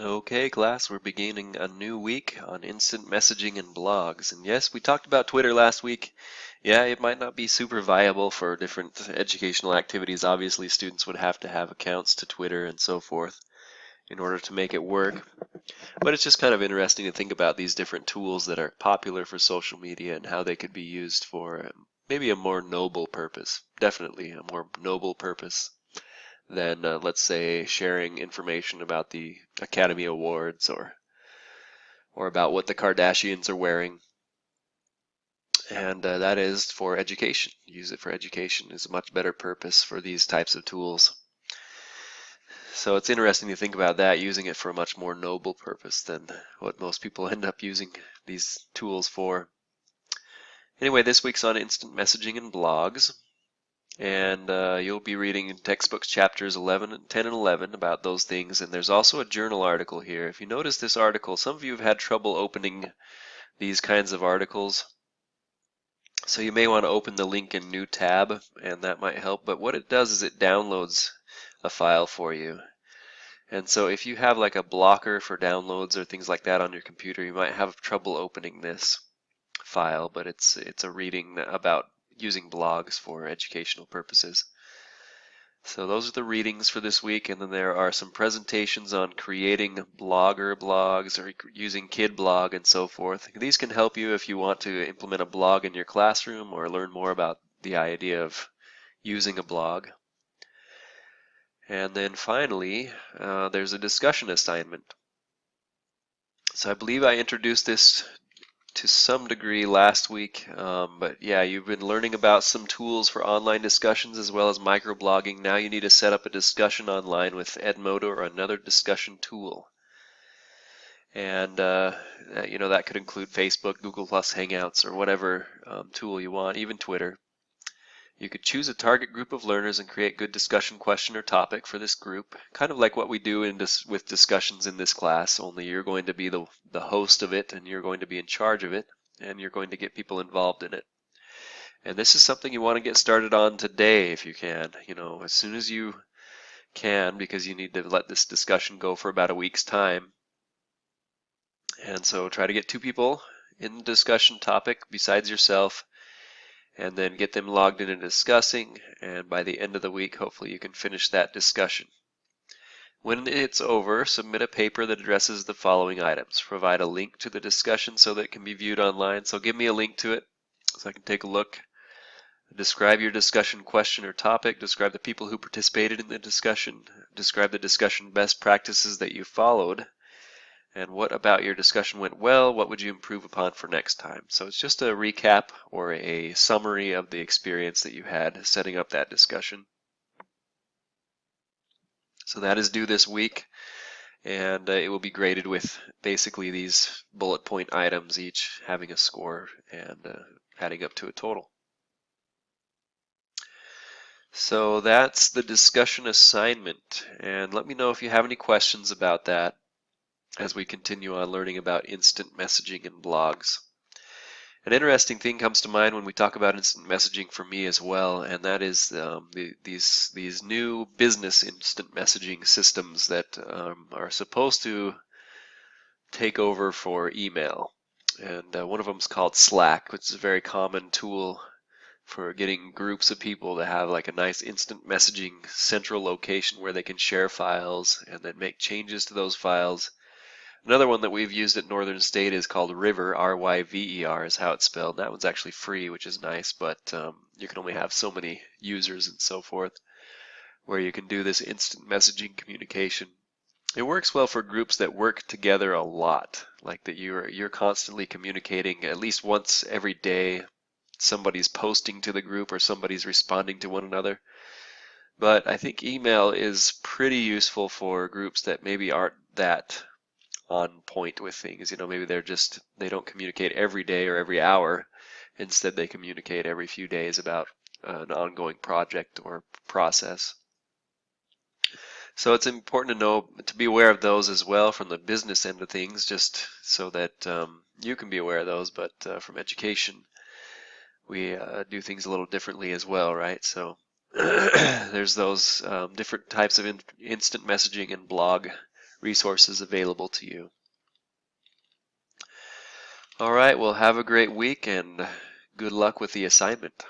Okay, class, we're beginning a new week on instant messaging and blogs. And yes, we talked about Twitter last week. Yeah, it might not be super viable for different educational activities. Obviously, students would have to have accounts to Twitter and so forth in order to make it work. But it's just kind of interesting to think about these different tools that are popular for social media and how they could be used for maybe a more noble purpose. Definitely a more noble purpose than, let's say, sharing information about the Academy Awards or about what the Kardashians are wearing. And that is for education. Use it for education is a much better purpose for these types of tools. So it's interesting to think about that, using it for a much more noble purpose than what most people end up using these tools for. Anyway, this week's on instant messaging and blogs. And you'll be reading in textbooks chapters 10 and 11 about those things. And there's also a journal article here. If you notice this article, some of you have had trouble opening these kinds of articles. So you may want to open the link in new tab, and that might help. But what it does is it downloads a file for you. And so if you have like a blocker for downloads or things like that on your computer, you might have trouble opening this file, but it's a reading about using blogs for educational purposes. So those are the readings for this week, and then there are some presentations on creating blogger blogs or using KidBlog and so forth. These can help you if you want to implement a blog in your classroom or learn more about the idea of using a blog. And then finally, there's a discussion assignment. So I believe I introduced this to some degree last week, but yeah, you've been learning about some tools for online discussions as well as microblogging. Now you need to set up a discussion online with Edmodo or another discussion tool. And that could include Facebook, Google Plus, Hangouts, or whatever tool you want, even Twitter. You could choose a target group of learners and create good discussion question or topic for this group, kind of like what we do with discussions in this class, only you're going to be the host of it and you're going to be in charge of it and you're going to get people involved in it. And this is something you want to get started on today if you can, as soon as you can, because you need to let this discussion go for about a week's time. And so try to get 2 people in the discussion topic besides yourself, and then get them logged in and discussing, and by the end of the week, hopefully you can finish that discussion. When it's over, submit a paper that addresses the following items. Provide a link to the discussion so that it can be viewed online. So give me a link to it so I can take a look. Describe your discussion question or topic. Describe the people who participated in the discussion. Describe the discussion best practices that you followed. And what about your discussion went well? What would you improve upon for next time? So it's just a recap or a summary of the experience that you had setting up that discussion. So that is due this week, and it will be graded with basically these bullet point items, each having a score and adding up to a total. So that's the discussion assignment, and let me know if you have any questions about that as we continue on learning about instant messaging and blogs. An interesting thing comes to mind when we talk about instant messaging for me as well, and that is these new business instant messaging systems that are supposed to take over for email. And one of them is called Slack, which is a very common tool for getting groups of people to have like a nice instant messaging central location where they can share files and then make changes to those files. Another one that we've used at Northern State is called River, R-Y-V-E-R is how it's spelled. That one's actually free, which is nice, but you can only have so many users and so forth, where you can do this instant messaging communication. It works well for groups that work together a lot, like that you're constantly communicating at least once every day. Somebody's posting to the group or somebody's responding to one another. But I think email is pretty useful for groups that maybe aren't that on point with things. Maybe they don't communicate every day or every hour. Instead, they communicate every few days about an ongoing project or process. So it's important to be aware of those as well from the business end of things, just so that you can be aware of those. But from education, we do things a little differently as well, right? So there's those different types of instant messaging and blog resources available to you. All right, well, have a great week and good luck with the assignment.